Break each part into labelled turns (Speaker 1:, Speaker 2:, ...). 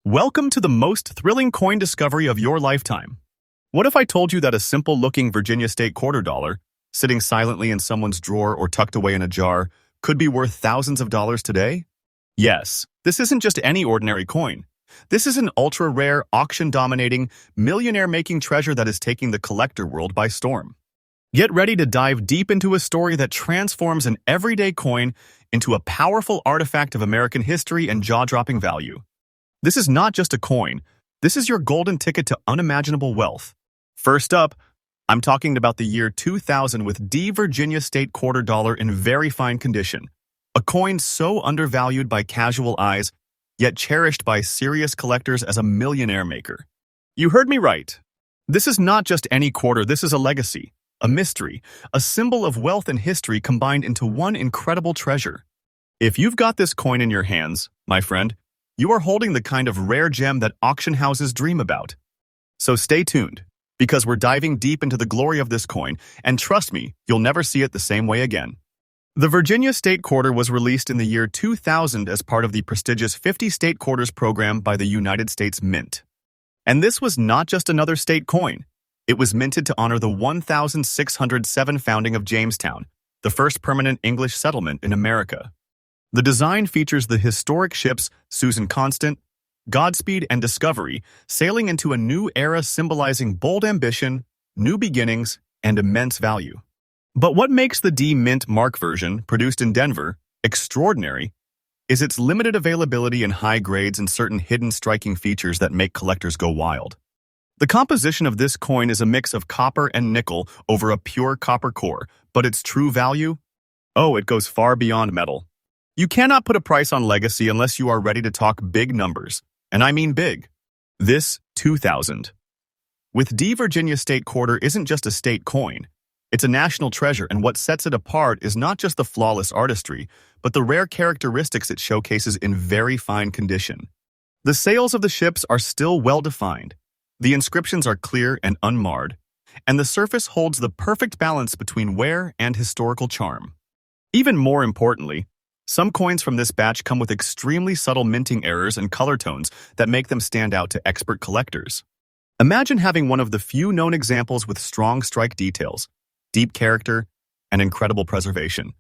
Speaker 1: Welcome to the most thrilling coin discovery of your lifetime. What if I told you that a simple-looking Virginia State quarter dollar, sitting silently in someone's drawer or tucked away in a jar, could be worth thousands of dollars today? Yes, this isn't just any ordinary coin. This is an ultra-rare, auction-dominating, millionaire-making treasure that is taking the collector world by storm. Get ready to dive deep into a story that transforms an everyday coin into a powerful artifact of American history and jaw-dropping value. This is not just a coin. This is your golden ticket to unimaginable wealth. First up, I'm talking about the year 2000 with the Virginia State quarter dollar in very fine condition. A coin so undervalued by casual eyes, yet cherished by serious collectors as a millionaire maker. You heard me right. This is not just any quarter, this is a legacy, a mystery, a symbol of wealth and history combined into one incredible treasure. If you've got this coin in your hands, my friend, you are holding the kind of rare gem that auction houses dream about. So stay tuned, because we're diving deep into the glory of this coin, and trust me, you'll never see it the same way again. The Virginia State Quarter was released in the year 2000 as part of the prestigious 50 State Quarters program by the United States Mint. And this was not just another state coin. It was minted to honor the 1607 founding of Jamestown, the first permanent English settlement in America. The design features the historic ships Susan Constant, Godspeed, and Discovery sailing into a new era symbolizing bold ambition, new beginnings, and immense value. But what makes the D-Mint Mark version, produced in Denver, extraordinary is its limited availability in high grades and certain hidden striking features that make collectors go wild. The composition of this coin is a mix of copper and nickel over a pure copper core, but its true value? Oh, it goes far beyond metal. You cannot put a price on legacy unless you are ready to talk big numbers, and I mean big. This 2000. With the Virginia State Quarter isn't just a state coin. It's a national treasure, and what sets it apart is not just the flawless artistry, but the rare characteristics it showcases in very fine condition. The sails of the ships are still well-defined, the inscriptions are clear and unmarred, and the surface holds the perfect balance between wear and historical charm. Even more importantly, some coins from this batch come with extremely subtle minting errors and color tones that make them stand out to expert collectors. Imagine having one of the few known examples with strong strike details, deep character, and incredible preservation.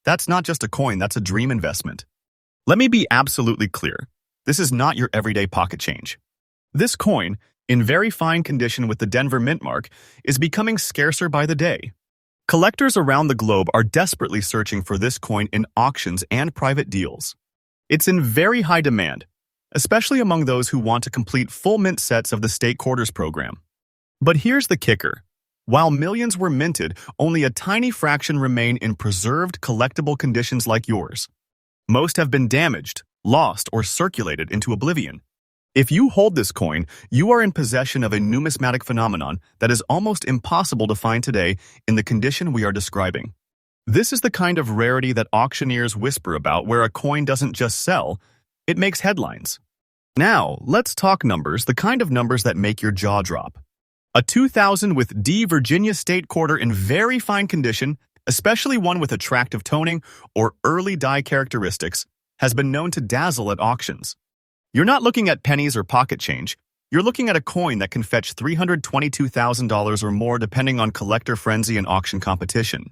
Speaker 1: That's not just a coin, that's a dream investment. Let me be absolutely clear. This is not your everyday pocket change. This coin, in very fine condition with the Denver Mint mark, is becoming scarcer by the day. Collectors around the globe are desperately searching for this coin in auctions and private deals. It's in very high demand, especially among those who want to complete full mint sets of the State Quarters program. But here's the kicker. While millions were minted, only a tiny fraction remain in preserved, collectible conditions like yours. Most have been damaged, lost, or circulated into oblivion. If you hold this coin, you are in possession of a numismatic phenomenon that is almost impossible to find today in the condition we are describing. This is the kind of rarity that auctioneers whisper about, where a coin doesn't just sell, it makes headlines. Now, let's talk numbers, the kind of numbers that make your jaw drop. A 2000 with the Virginia State Quarter in very fine condition, especially one with attractive toning or early die characteristics, has been known to dazzle at auctions. You're not looking at pennies or pocket change. You're looking at a coin that can fetch $322,000 or more depending on collector frenzy and auction competition.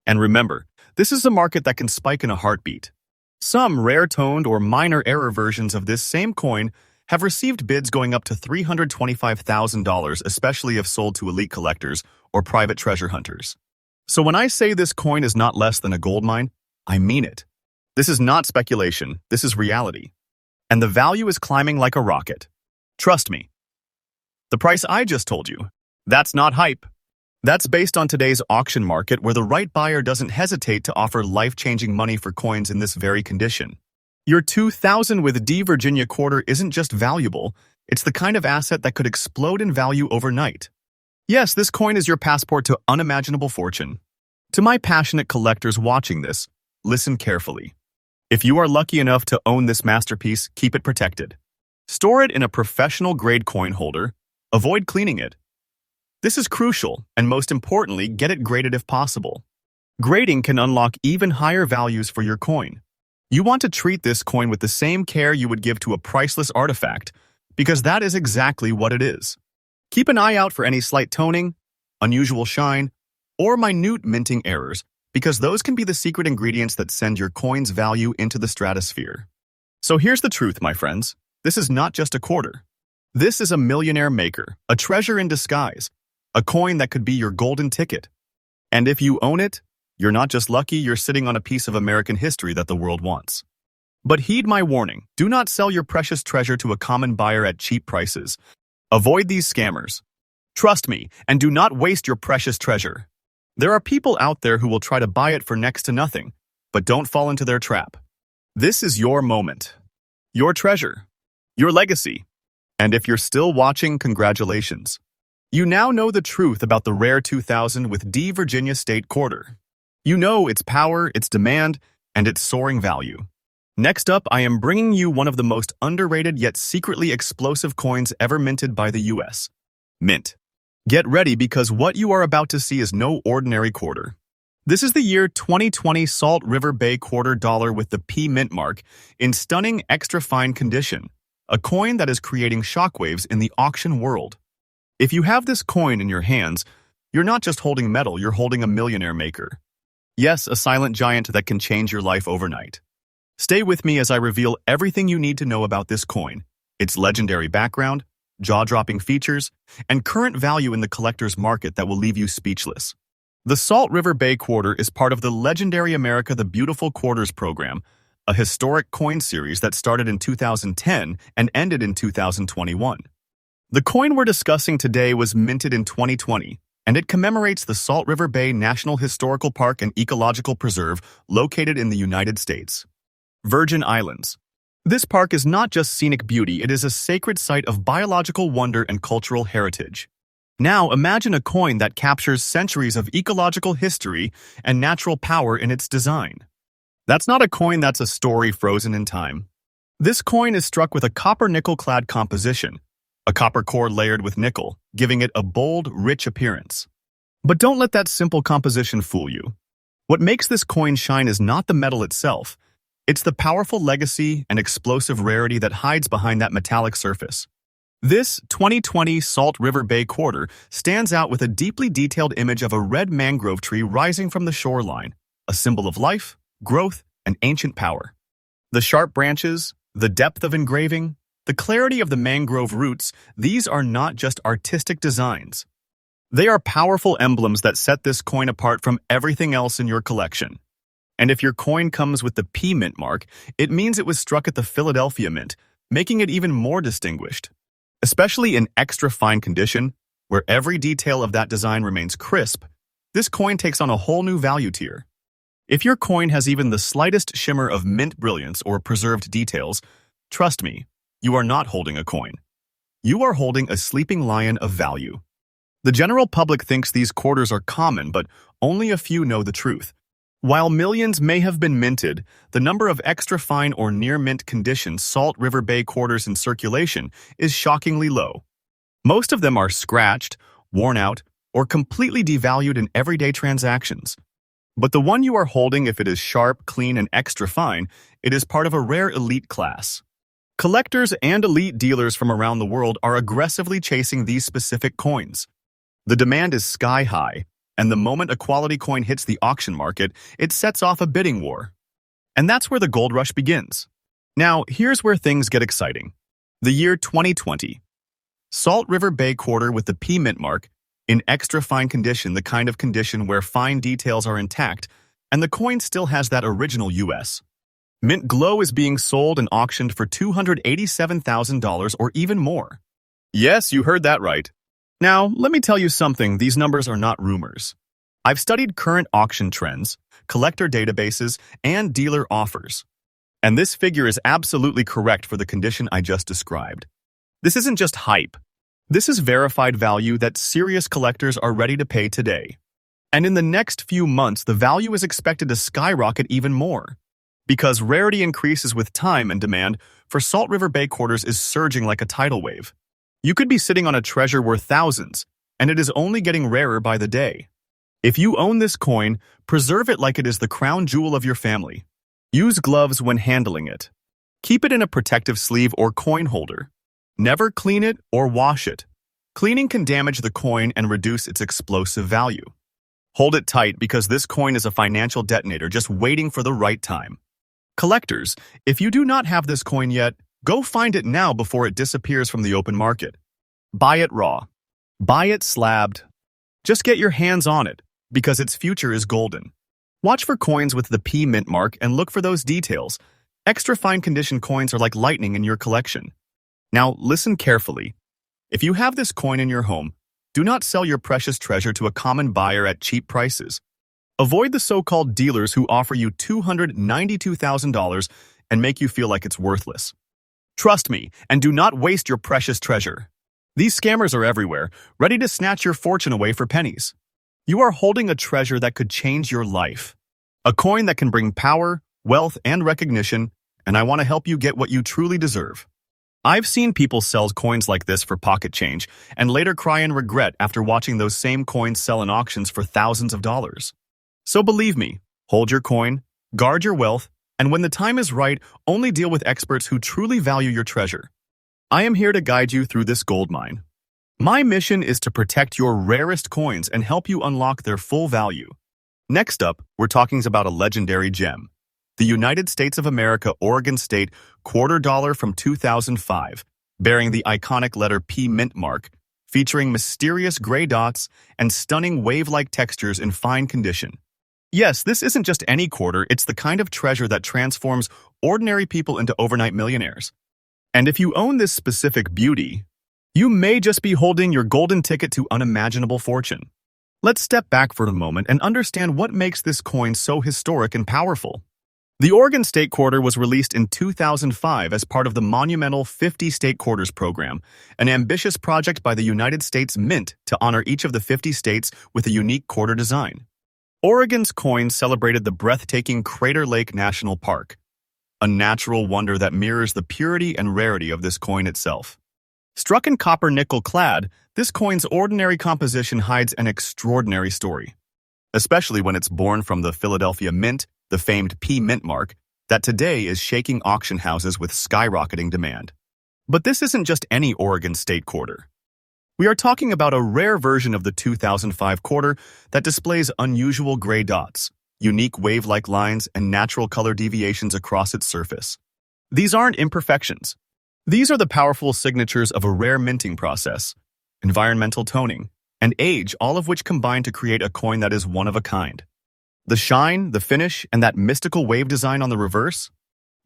Speaker 1: And remember, this is a market that can spike in a heartbeat. Some rare-toned or minor error versions of this same coin have received bids going up to $325,000, especially if sold to elite collectors or private treasure hunters. So when I say this coin is not less than a goldmine, I mean it. This is not speculation, this is reality. And the value is climbing like a rocket. Trust me. The price I just told you, that's not hype. That's based on today's auction market where the right buyer doesn't hesitate to offer life-changing money for coins in this very condition. Your 2000 with the Virginia Quarter isn't just valuable, it's the kind of asset that could explode in value overnight. Yes, this coin is your passport to unimaginable fortune. To my passionate collectors watching this, listen carefully. If you are lucky enough to own this masterpiece, keep it protected. Store it in a professional-grade coin holder. Avoid cleaning it. This is crucial, and most importantly, get it graded if possible. Grading can unlock even higher values for your coin. You want to treat this coin with the same care you would give to a priceless artifact, because that is exactly what it is. Keep an eye out for any slight toning, unusual shine, or minute minting errors, because those can be the secret ingredients that send your coin's value into the stratosphere. So here's the truth, my friends. This is not just a quarter. This is a millionaire maker, a treasure in disguise, a coin that could be your golden ticket. And if you own it, you're not just lucky, you're sitting on a piece of American history that the world wants. But heed my warning, do not sell your precious treasure to a common buyer at cheap prices. Avoid these scammers. Trust me, and do not waste your precious treasure. There are people out there who will try to buy it for next to nothing, but don't fall into their trap. This is your moment, your treasure, your legacy. And if you're still watching, congratulations. You now know the truth about the rare 2000 with D Virginia State Quarter. You know its power, its demand, and its soaring value. Next up, I am bringing you one of the most underrated yet secretly explosive coins ever minted by the US. Mint. Get ready because what you are about to see is no ordinary quarter. This is the year 2020 Salt River Bay Quarter Dollar with the P mint mark in stunning extra fine condition, a coin that is creating shockwaves in the auction world. If you have this coin in your hands, you're not just holding metal, you're holding a millionaire maker. Yes, a silent giant that can change your life overnight. Stay with me as I reveal everything you need to know about this coin, its legendary background, jaw-dropping features, and current value in the collector's market that will leave you speechless. The Salt River Bay Quarter is part of the legendary America the Beautiful Quarters program, a historic coin series that started in 2010 and ended in 2021. The coin we're discussing today was minted in 2020, and it commemorates the Salt River Bay National Historical Park and Ecological Preserve located in the United States. Virgin Islands. This park is not just scenic beauty, it is a sacred site of biological wonder and cultural heritage. Now imagine a coin that captures centuries of ecological history and natural power in its design. That's not a coin, that's a story frozen in time. This coin is struck with a copper nickel-clad composition, a copper core layered with nickel, giving it a bold, rich appearance. But don't let that simple composition fool you. What makes this coin shine is not the metal itself, it's the powerful legacy and explosive rarity that hides behind that metallic surface. This 2020 Salt River Bay Quarter stands out with a deeply detailed image of a red mangrove tree rising from the shoreline, a symbol of life, growth, and ancient power. The sharp branches, the depth of engraving, the clarity of the mangrove roots, these are not just artistic designs. They are powerful emblems that set this coin apart from everything else in your collection. And if your coin comes with the P mint mark, it means it was struck at the Philadelphia Mint, making it even more distinguished. Especially in extra fine condition, where every detail of that design remains crisp, this coin takes on a whole new value tier. If your coin has even the slightest shimmer of mint brilliance or preserved details, trust me, you are not holding a coin. You are holding a sleeping lion of value. The general public thinks these quarters are common, but only a few know the truth. While millions may have been minted, the number of extra fine or near mint condition Salt River Bay quarters in circulation is shockingly low. Most of them are scratched, worn out, or completely devalued in everyday transactions. But the one you are holding, if it is sharp, clean, and extra fine, it is part of a rare elite class. Collectors and elite dealers from around the world are aggressively chasing these specific coins. The demand is sky high, and the moment a quality coin hits the auction market, it sets off a bidding war. And that's where the gold rush begins. Now, here's where things get exciting. The year 2020. Salt River Bay Quarter with the P mint mark, in extra fine condition, the kind of condition where fine details are intact, and the coin still has that original US. Mint glow is being sold and auctioned for $287,000 or even more. Yes, you heard that right. Now, let me tell you something, these numbers are not rumors. I've studied current auction trends, collector databases, and dealer offers. And this figure is absolutely correct for the condition I just described. This isn't just hype. This is verified value that serious collectors are ready to pay today. And in the next few months, the value is expected to skyrocket even more. Because rarity increases with time and demand for Salt River Bay quarters is surging like a tidal wave. You could be sitting on a treasure worth thousands, and it is only getting rarer by the day. If you own this coin, preserve it like it is the crown jewel of your family. Use gloves when handling it. Keep it in a protective sleeve or coin holder. Never clean it or wash it. Cleaning can damage the coin and reduce its explosive value. Hold it tight because this coin is a financial detonator just waiting for the right time. Collectors, if you do not have this coin yet, go find it now before it disappears from the open market. Buy it raw. Buy it slabbed. Just get your hands on it, because its future is golden. Watch for coins with the P mint mark and look for those details. Extra fine condition coins are like lightning in your collection. Now listen carefully. If you have this coin in your home, do not sell your precious treasure to a common buyer at cheap prices. Avoid the so-called dealers who offer you $292,000 and make you feel like it's worthless. Trust me, and do not waste your precious treasure. These scammers are everywhere, ready to snatch your fortune away for pennies. You are holding a treasure that could change your life. A coin that can bring power, wealth, and recognition, and I want to help you get what you truly deserve. I've seen people sell coins like this for pocket change and later cry in regret after watching those same coins sell in auctions for thousands of dollars. So believe me, hold your coin, guard your wealth, and when the time is right, only deal with experts who truly value your treasure. I am here to guide you through this gold mine. My mission is to protect your rarest coins and help you unlock their full value. Next up, we're talking about a legendary gem. The United States of America Oregon State quarter dollar from 2005, bearing the iconic letter P mint mark, featuring mysterious gray dots and stunning wave-like textures in fine condition. Yes, this isn't just any quarter, it's the kind of treasure that transforms ordinary people into overnight millionaires. And if you own this specific beauty, you may just be holding your golden ticket to unimaginable fortune. Let's step back for a moment and understand what makes this coin so historic and powerful. The Oregon State Quarter was released in 2005 as part of the monumental 50 State Quarters program, an ambitious project by the United States Mint to honor each of the 50 states with a unique quarter design. Oregon's coin celebrated the breathtaking Crater Lake National Park, a natural wonder that mirrors the purity and rarity of this coin itself. Struck in copper nickel clad, this coin's ordinary composition hides an extraordinary story, especially when it's born from the Philadelphia Mint, the famed P mint mark, that today is shaking auction houses with skyrocketing demand. But this isn't just any Oregon State quarter. We are talking about a rare version of the 2005 quarter that displays unusual gray dots, unique wave-like lines, and natural color deviations across its surface. These aren't imperfections. These are the powerful signatures of a rare minting process, environmental toning, and age, all of which combine to create a coin that is one of a kind. The shine, the finish, and that mystical wave design on the reverse?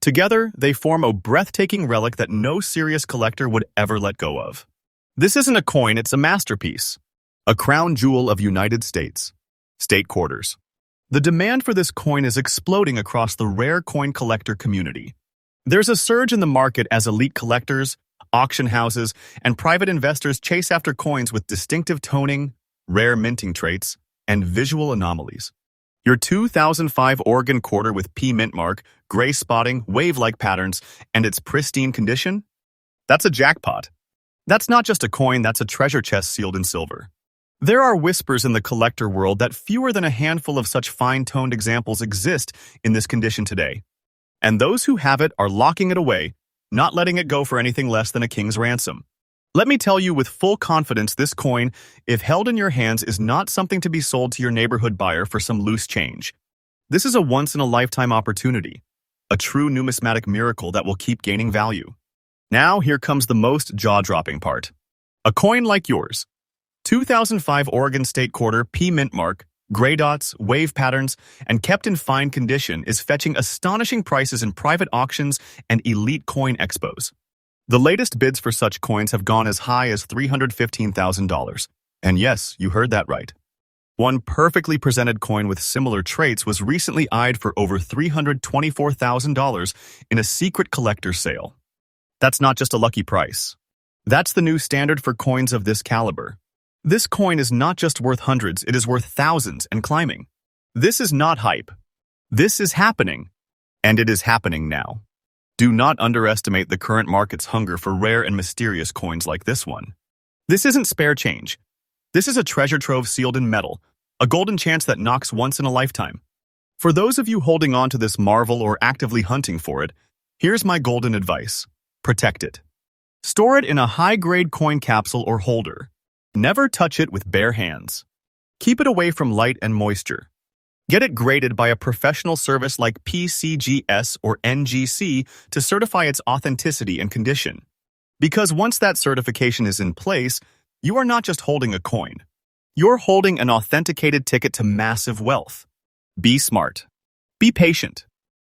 Speaker 1: Together, they form a breathtaking relic that no serious collector would ever let go of. This isn't a coin, it's a masterpiece. A crown jewel of United States. State Quarters. The demand for this coin is exploding across the rare coin collector community. There's a surge in the market as elite collectors, auction houses, and private investors chase after coins with distinctive toning, rare minting traits, and visual anomalies. Your 2005 Oregon quarter with P mint mark, gray spotting, wave-like patterns, and its pristine condition? That's a jackpot. That's not just a coin, that's a treasure chest sealed in silver. There are whispers in the collector world that fewer than a handful of such fine-toned examples exist in this condition today. And those who have it are locking it away, not letting it go for anything less than a king's ransom. Let me tell you with full confidence, this coin, if held in your hands, is not something to be sold to your neighborhood buyer for some loose change. This is a once-in-a-lifetime opportunity, a true numismatic miracle that will keep gaining value. Now, here comes the most jaw-dropping part. A coin like yours. 2005 Oregon State Quarter P mint mark, gray dots, wave patterns, and kept in fine condition is fetching astonishing prices in private auctions and elite coin expos. The latest bids for such coins have gone as high as $315,000. And yes, you heard that right. One perfectly presented coin with similar traits was recently eyed for over $324,000 in a secret collector's sale. That's not just a lucky price. That's the new standard for coins of this caliber. This coin is not just worth hundreds, it is worth thousands and climbing. This is not hype. This is happening. And it is happening now. Do not underestimate the current market's hunger for rare and mysterious coins like this one. This isn't spare change. This is a treasure trove sealed in metal, a golden chance that knocks once in a lifetime. For those of you holding on to this marvel or actively hunting for it, here's my golden advice. Protect it. Store it in a high-grade coin capsule or holder. Never touch it with bare hands. Keep it away from light and moisture. Get it graded by a professional service like PCGS or NGC to certify its authenticity and condition. Because once that certification is in place, you are not just holding a coin. You're holding an authenticated ticket to massive wealth. Be smart. Be patient.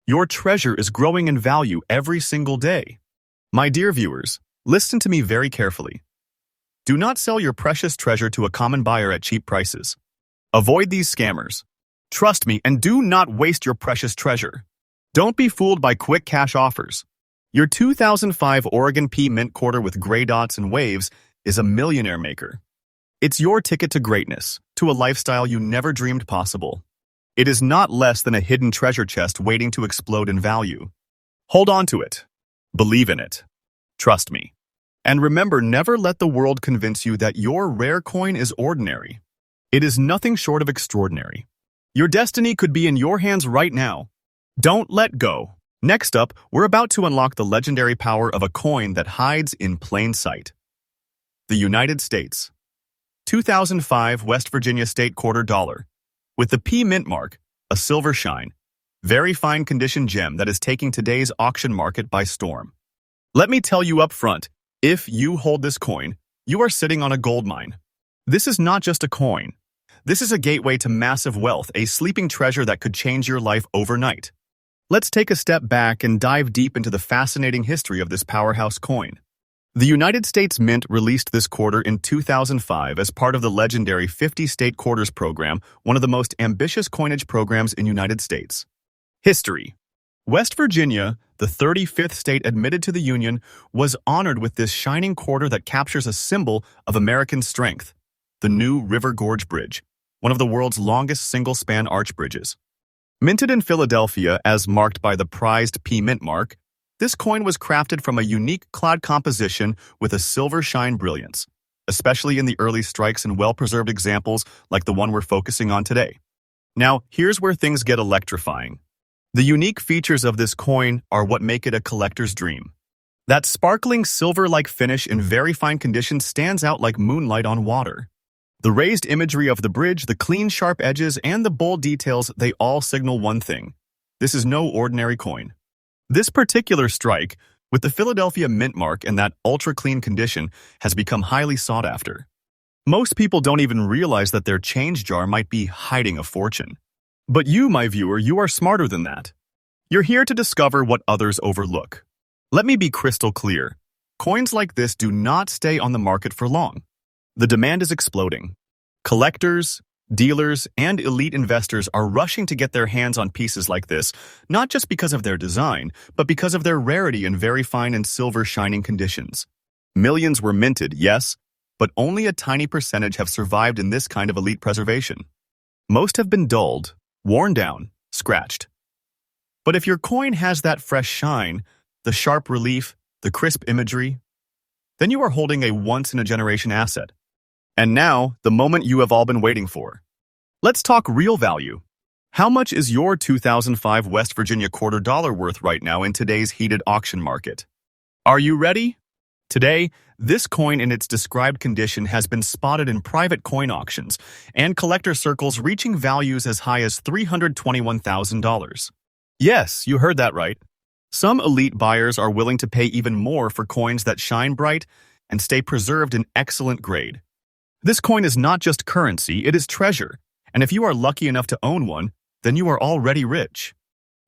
Speaker 1: Your treasure is growing in value every single day. My dear viewers, listen to me very carefully. Do not sell your precious treasure to a common buyer at cheap prices. Avoid these scammers. Trust me and do not waste your precious treasure. Don't be fooled by quick cash offers. Your 2005 Oregon P Mint quarter with gray dots and waves is a millionaire maker. It's your ticket to greatness, to a lifestyle you never dreamed possible. It is not less than a hidden treasure chest waiting to explode in value. Hold on to it. Believe in it. Trust me. And remember, never let the world convince you that your rare coin is ordinary. It is nothing short of extraordinary. Your destiny could be in your hands right now. Don't let go. Next up, we're about to unlock the legendary power of a coin that hides in plain sight. The United States. 2005 West Virginia State Quarter Dollar. With the P Mint mark, a silver shine, very fine condition gem that is taking today's auction market by storm. Let me tell you up front, if you hold this coin, you are sitting on a gold mine. This is not just a coin. This is a gateway to massive wealth, a sleeping treasure that could change your life overnight. Let's take a step back and dive deep into the fascinating history of this powerhouse coin. The United States Mint released this quarter in 2005 as part of the legendary 50 State Quarters program, one of the most ambitious coinage programs in the United States. History. West Virginia, the 35th state admitted to the Union, was honored with this shining quarter that captures a symbol of American strength, the New River Gorge Bridge, one of the world's longest single-span arch bridges. Minted in Philadelphia as marked by the prized P Mint mark, this coin was crafted from a unique clad composition with a silver shine brilliance, especially in the early strikes and well-preserved examples like the one we're focusing on today. Now, here's where things get electrifying. The unique features of this coin are what make it a collector's dream. That sparkling silver-like finish in very fine condition stands out like moonlight on water. The raised imagery of the bridge, the clean, sharp edges, and the bold details, they all signal one thing. This is no ordinary coin. This particular strike, with the Philadelphia Mint mark and that ultra-clean condition, has become highly sought after. Most people don't even realize that their change jar might be hiding a fortune. But you, my viewer, you are smarter than that. You're here to discover what others overlook. Let me be crystal clear. Coins like this do not stay on the market for long. The demand is exploding. Collectors, dealers, and elite investors are rushing to get their hands on pieces like this, not just because of their design, but because of their rarity in very fine and silver shining conditions. Millions were minted, yes, but only a tiny percentage have survived in this kind of elite preservation. Most have been dulled, worn down, scratched. But if your coin has that fresh shine, the sharp relief, the crisp imagery, then you are holding a once-in-a-generation asset. And now, the moment you have all been waiting for. Let's talk real value. How much is your 2005 West Virginia quarter dollar worth right now in today's heated auction market? Are you ready? Today, this coin in its described condition has been spotted in private coin auctions and collector circles reaching values as high as $321,000. Yes, you heard that right. Some elite buyers are willing to pay even more for coins that shine bright and stay preserved in excellent grade. This coin is not just currency, it is treasure, and if you are lucky enough to own one, then you are already rich.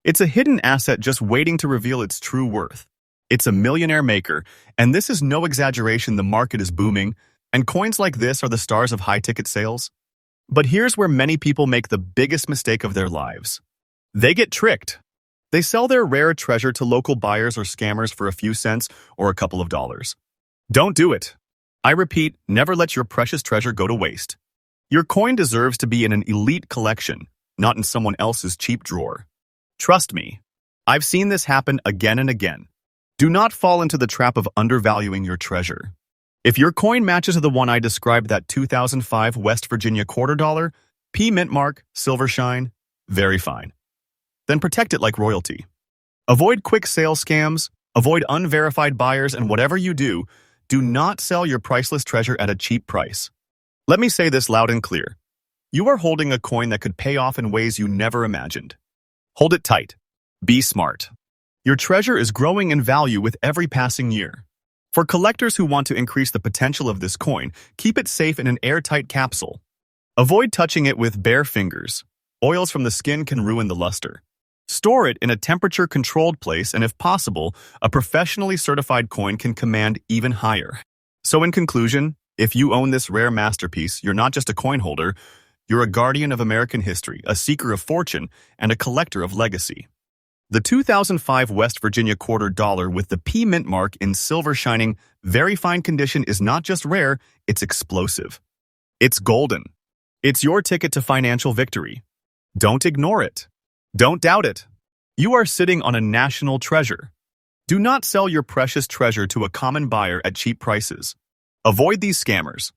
Speaker 1: It's a hidden asset just waiting to reveal its true worth. It's a millionaire maker, and this is no exaggeration. The market is booming, and coins like this are the stars of high-ticket sales. But here's where many people make the biggest mistake of their lives. They get tricked. They sell their rare treasure to local buyers or scammers for a few cents or a couple of dollars. Don't do it. I repeat, never let your precious treasure go to waste. Your coin deserves to be in an elite collection, not in someone else's cheap drawer. Trust me, I've seen this happen again and again. Do not fall into the trap of undervaluing your treasure. If your coin matches the one I described, that 2005 West Virginia quarter dollar, P Mint mark, silver shine, very fine, then protect it like royalty. Avoid quick sale scams, Avoid unverified buyers, and whatever you do, do not sell your priceless treasure at a cheap price. Let me say this loud and clear. You are holding a coin that could pay off in ways you never imagined. Hold it tight. Be smart. Your treasure is growing in value with every passing year. For collectors who want to increase the potential of this coin, keep it safe in an airtight capsule. Avoid touching it with bare fingers. Oils from the skin can ruin the luster. Store it in a temperature-controlled place, and if possible, a professionally certified coin can command even higher. So in conclusion, if you own this rare masterpiece, you're not just a coin holder, you're a guardian of American history, a seeker of fortune, and a collector of legacy. The 2005 West Virginia quarter dollar with the P mint mark in silver shining, very fine condition is not just rare, it's explosive. It's golden. It's your ticket to financial victory. Don't ignore it. Don't doubt it. You are sitting on a national treasure. Do not sell your precious treasure to a common buyer at cheap prices. Avoid these scammers.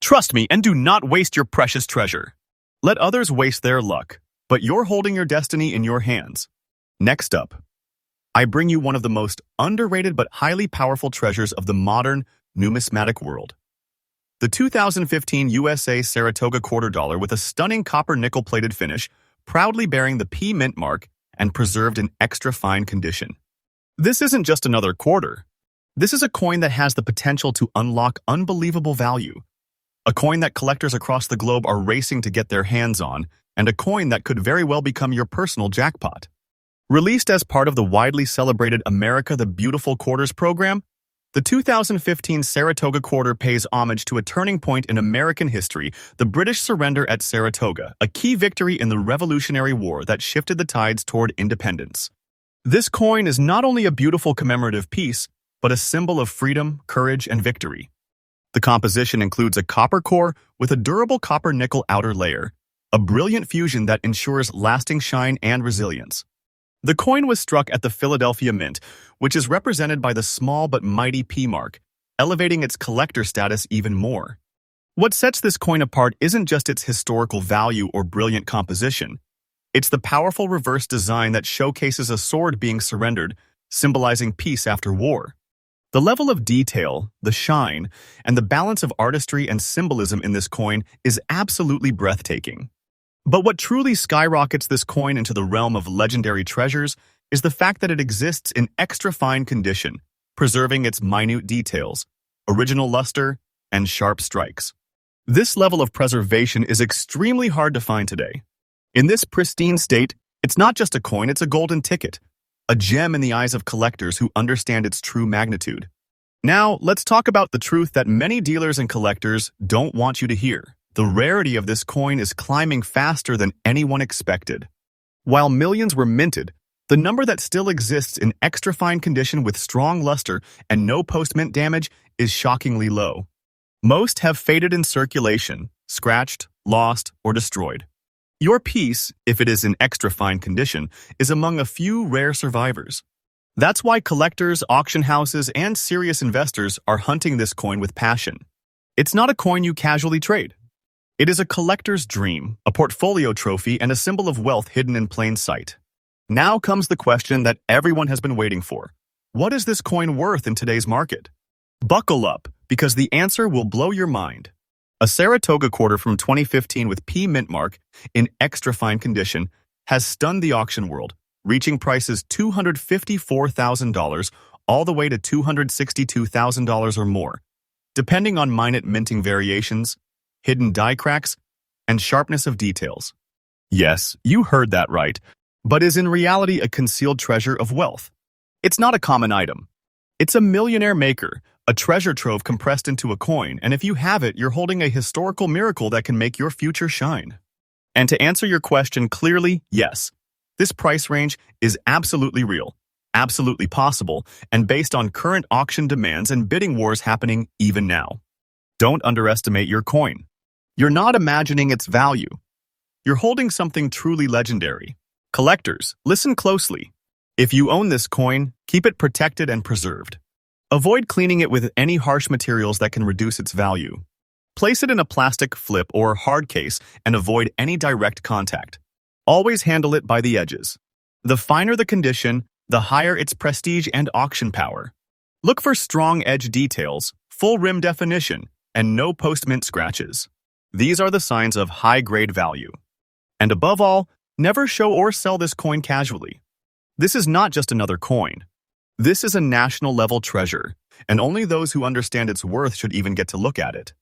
Speaker 1: Trust me and do not waste your precious treasure. Let others waste their luck, but you're holding your destiny in your hands. Next up, I bring you one of the most underrated but highly powerful treasures of the modern numismatic world. The 2015 USA Saratoga Quarter dollar with a stunning copper nickel-plated finish, proudly bearing the P mint mark and preserved in extra fine condition. This isn't just another quarter. This is a coin that has the potential to unlock unbelievable value. A coin that collectors across the globe are racing to get their hands on, and a coin that could very well become your personal jackpot. Released as part of the widely celebrated America the Beautiful Quarters program, the 2015 Saratoga Quarter pays homage to a turning point in American history, the British surrender at Saratoga, a key victory in the Revolutionary War that shifted the tides toward independence. This coin is not only a beautiful commemorative piece, but a symbol of freedom, courage, and victory. The composition includes a copper core with a durable copper-nickel outer layer, a brilliant fusion that ensures lasting shine and resilience. The coin was struck at the Philadelphia Mint, which is represented by the small but mighty P mark, elevating its collector status even more. What sets this coin apart isn't just its historical value or brilliant composition. It's the powerful reverse design that showcases a sword being surrendered, symbolizing peace after war. The level of detail, the shine, and the balance of artistry and symbolism in this coin is absolutely breathtaking. But what truly skyrockets this coin into the realm of legendary treasures is the fact that it exists in extra fine condition, preserving its minute details, original luster, and sharp strikes. This level of preservation is extremely hard to find today. In this pristine state, it's not just a coin, it's a golden ticket, a gem in the eyes of collectors who understand its true magnitude. Now, let's talk about the truth that many dealers and collectors don't want you to hear. The rarity of this coin is climbing faster than anyone expected. While millions were minted, the number that still exists in extra fine condition with strong luster and no post-mint damage is shockingly low. Most have faded in circulation, scratched, lost, or destroyed. Your piece, if it is in extra fine condition, is among a few rare survivors. That's why collectors, auction houses, and serious investors are hunting this coin with passion. It's not a coin you casually trade. It is a collector's dream, a portfolio trophy, and a symbol of wealth hidden in plain sight. Now comes the question that everyone has been waiting for. What is this coin worth in today's market? Buckle up, because the answer will blow your mind. A Saratoga quarter from 2015 with P mint mark in extra fine condition has stunned the auction world, reaching prices $254,000 all the way to $262,000 or more, depending on minting variations, hidden die cracks, and sharpness of details. Yes, you heard that right, but is in reality a concealed treasure of wealth. It's not a common item. It's a millionaire-maker, a treasure trove compressed into a coin, and if you have it, you're holding a historical miracle that can make your future shine. And to answer your question clearly, yes, this price range is absolutely real, absolutely possible, and based on current auction demands and bidding wars happening even now. Don't underestimate your coin. You're not imagining its value. You're holding something truly legendary. Collectors, listen closely. If you own this coin, keep it protected and preserved. Avoid cleaning it with any harsh materials that can reduce its value. Place it in a plastic flip or hard case and avoid any direct contact. Always handle it by the edges. The finer the condition, the higher its prestige and auction power. Look for strong edge details, full rim definition, and no post-mint scratches. These are the signs of high-grade value. And above all, never show or sell this coin casually. This is not just another coin. This is a national-level treasure, and only those who understand its worth should even get to look at it.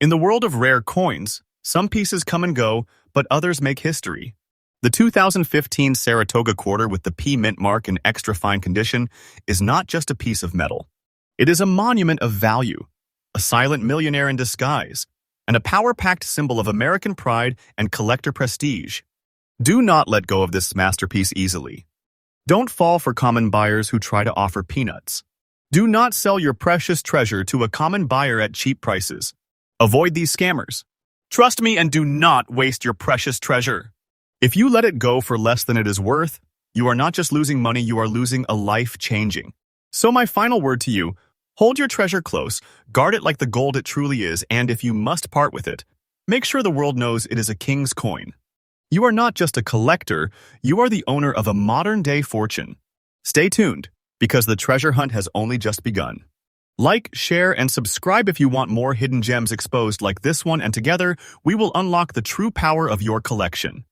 Speaker 1: In the world of rare coins, some pieces come and go, but others make history. The 2015 Saratoga Quarter with the P mint mark in extra fine condition is not just a piece of metal. It is a monument of value, a silent millionaire in disguise, and a power-packed symbol of American pride and collector prestige. Do not let go of this masterpiece easily. Don't fall for common buyers who try to offer peanuts. Do not sell your precious treasure to a common buyer at cheap prices. Avoid these scammers. Trust me and do not waste your precious treasure. If you let it go for less than it is worth, you are not just losing money, you are losing a life-changing. So my final word to you, hold your treasure close, guard it like the gold it truly is, and if you must part with it, make sure the world knows it is a king's coin. You are not just a collector, you are the owner of a modern-day fortune. Stay tuned, because the treasure hunt has only just begun. Like, share, and subscribe if you want more hidden gems exposed like this one, and together, we will unlock the true power of your collection.